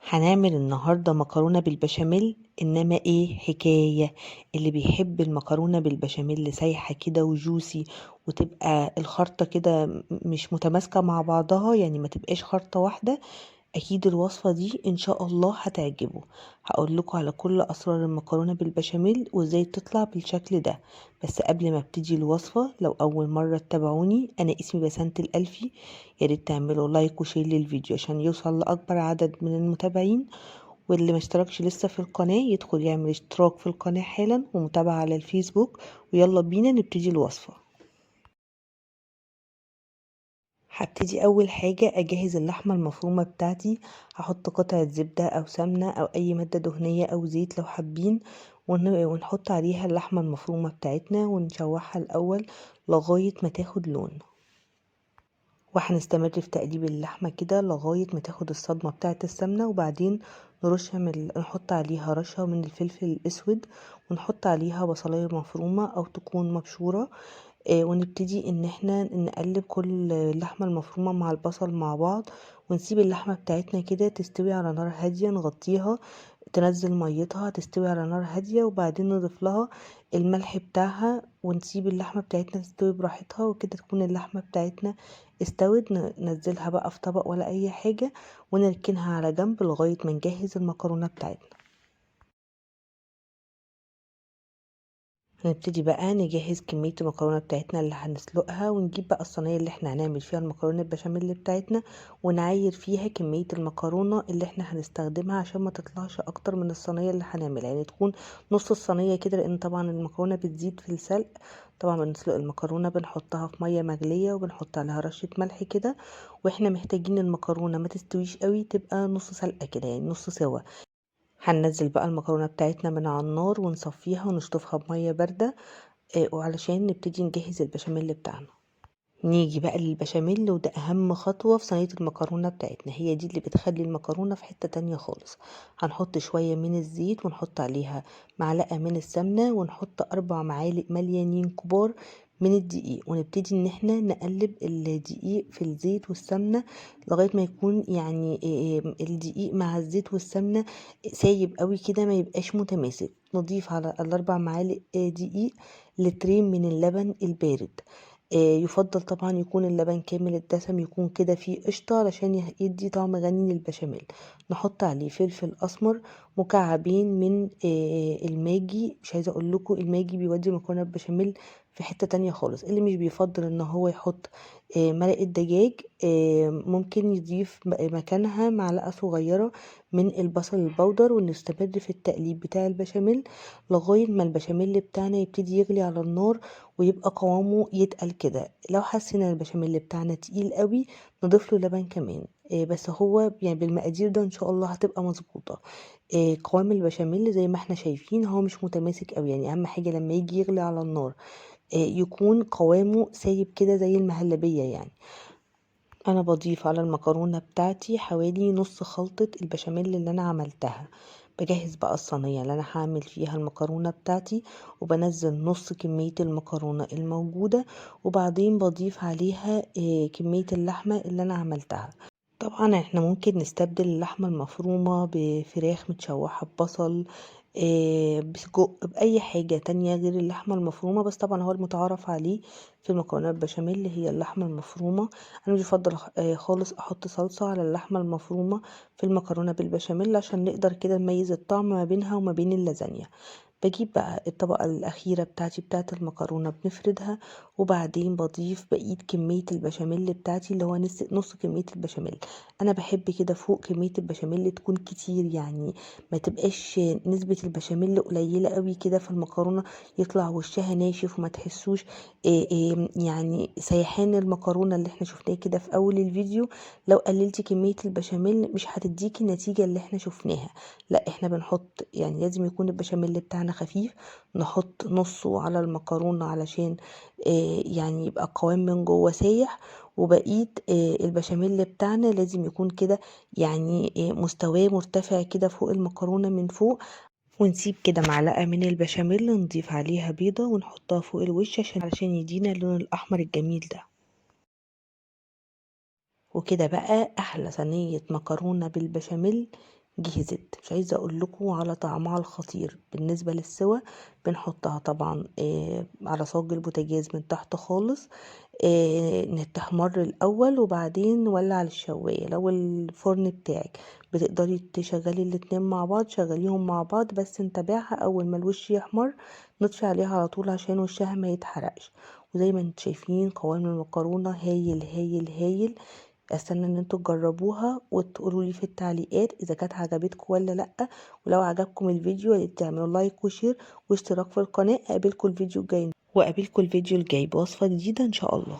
هنعمل النهاردة مكرونة بالبشاميل، إنما إيه حكاية. اللي بيحب المكرونة بالبشاميل سايحة كده وجوسي، وتبقى الخلطة كده مش متماسكة مع بعضها، يعني ما تبقاش خلطة واحدة. اكيد الوصفة دي ان شاء الله هتعجبه. هقول لكم على كل اسرار المكرونة بالبشاميل وازاي تطلع بالشكل ده. بس قبل ما ابتدي الوصفة، لو اول مرة تتابعوني، انا اسمي بسنت الالفي. يا ريت تعملوا لايك وشير للفيديو عشان يوصل لاكبر عدد من المتابعين. واللي ما اشتركش لسه في القناة يدخل يعمل اشتراك في القناة حالا ومتابعة على الفيسبوك. ويلا بينا نبتدي الوصفة. هبتدي اول حاجة اجهز اللحمة المفرومة بتاعتي. هحط قطعة زبدة او سمنة او اي مادة دهنية او زيت لو حابين، ونحط عليها اللحمة المفرومة بتاعتنا ونشوحها الاول لغاية ما تاخد لون. وهنستمر في تقليب اللحمة كده لغاية ما تاخد الصدمة بتاعة السمنة، وبعدين نحط عليها رشة من الفلفل الاسود، ونحط عليها بصلاية مفرومة او تكون مبشورة. ونبتدي ان احنا نقلب كل اللحمة المفرومة مع البصل مع بعض، ونسيب اللحمة بتاعتنا كده تستوي على نار هادية، نغطيها تنزل ميتها تستوي على نار هادية، وبعدين نضيف لها الملح بتاعها ونسيب اللحمة بتاعتنا تستوي براحتها، وكده تكون اللحمة بتاعتنا استوت. ننزلها بقى في طبق ولا اي حاجة، ونركنها على جنب لغاية ما نجهز المكرونة بتاعتنا. هنبتدي بقى نجهز كمية المكرونة بتاعتنا اللي هنسلقها، ونجيب بقى الصينية اللي احنا هنعمل فيها المكرونة البشاميل بتاعتنا، ونعاير فيها كمية المكرونة اللي احنا هنستخدمها عشان ما تطلعش اكتر من الصينية اللي هنعملها، يعني تكون نص الصينية كده، لان طبعا المكرونة بتزيد في السلق. طبعا بنسلق المكرونة بنحطها في مية مغلية وبنحط عليها رشة ملح كده، واحنا محتاجين المكرونة ما تستويش قوي، تبقى نص سلقة كده يعني نص سوا. هننزل بقى المكرونة بتاعتنا من على النار ونصفيها ونشطفها بمية باردة، وعلشان نبتدي نجهز البشاميل بتاعنا. نيجي بقى للبشاميل، وده اهم خطوة في صينية المكرونة بتاعتنا، هي دي اللي بتخلي المكرونة في حتة تانية خالص. هنحط شوية من الزيت ونحط عليها معلقة من السمنة، ونحط 4 معالق مليانين كبار من الدقيق، ونبتدي ان احنا نقلب الدقيق في الزيت والسمنة لغاية ما يكون يعني الدقيق مع الزيت والسمنة سايب قوي كده، ما يبقاش متماسك. نضيف على ال4 معالق دقيق لترين من اللبن البارد. يفضل طبعا يكون اللبن كامل الدسم، يكون كده فيه قشطة علشان يدي طعم غني للبشاميل. نحط عليه فلفل اسمر مكعبين من الماجي. مش عايزه اقول لكم الماجي بيودي مكرونه بشاميل في حته تانية خالص. اللي مش بيفضل ان هو يحط مرقه دجاج، ممكن يضيف مكانها معلقه صغيره من البصل البودر، ونستمر في التقليب بتاع البشاميل لغايه ما البشاميل بتاعنا يبتدي يغلي على النار ويبقى قوامه يتقل كده. لو حسينا البشاميل بتاعنا تقيل قوي نضيف له لبن كمان. بس هو يعني بالمقادير ده ان شاء الله هتبقى مظبوطه. قوام البشاميل زي ما احنا شايفين هو مش متماسك قوي، يعني اهم حاجه لما يجي يغلي على النار يكون قوامه سايب كده زي المهلبيه يعني. انا بضيف على المكرونه بتاعتي حوالي نص خلطه البشاميل اللي انا عملتها. بجهز بقى الصينيه اللي انا هعمل فيها المكرونه بتاعتي، وبنزل نص كميه المكرونه الموجوده، وبعدين بضيف عليها كميه اللحمه اللي انا عملتها. طبعا احنا ممكن نستبدل اللحمة المفرومة بفراخ متشوحة ببصل، بسجق، بأي حاجة تانية غير اللحمة المفرومة، بس طبعا هو المتعارف عليه في المكرونات البشاميل اللي هي اللحمة المفرومة. أنا مش بفضل خالص أحط صلصة على اللحمة المفرومة في المكرونة بالبشاميل، عشان نقدر كده نميز الطعم ما بينها وما بين اللازانيا. بجيب بقى الطبقة الأخيرة بتاعتي بتاعت المكرونة بنفردها، وبعدين بضيف بقية كمية البشاميل بتاعتي اللي هو نص كمية البشاميل. أنا بحب كده فوق كمية البشاميل تكون كتير، يعني ما تبقاش نسبة البشاميل قليلة قوي كده في المكرونة، يطلع وشها ناشف وما تحسوش يعني سيحان المكرونة اللي احنا شفناه كده في أول الفيديو. لو قللتي كمية البشاميل مش هتديكي النتيجة اللي احنا شفناها. لا، احنا بنحط يعني لازم يكون البشاميل بتاعنا خفيف، نحط نصه على المكرونة علشان يعني يبقى قوام من جوه سايح، وبقية البشاميل بتاعنا لازم يكون كده يعني مستواه مرتفع كده فوق المكرونة من فوق. ونسيب كده معلقة من البشاميل نضيف عليها بيضة ونحطها فوق الوش علشان يدينا اللون الأحمر الجميل ده. وكده بقى أحلى صينية مكرونة بالبشاميل جهزت. مش عايزه اقول لكم على طعمها الخطير. بالنسبه للسوا بنحطها طبعا على صاج البوتاجاز من تحت خالص، تحمر الاول وبعدين نولع على الشوايه. لو الفرن بتاعك بتقدري تشغلي الاتنين مع بعض شغليهم مع بعض، بس نتابعها اول ما الوش يحمر نطفي عليها على طول عشان وشها ما يتحرقش. وزي ما انتم شايفين قوام المكرونه هايل هايل هايل. استنى ان انتوا تجربوها وتقولوا لي في التعليقات اذا كانت عجبتكم ولا لا. ولو عجبكم الفيديو يا ريت تعملوا لايك وشير واشتراك في القناه. اقابلكم الفيديو الجاي بوصفه جديده ان شاء الله.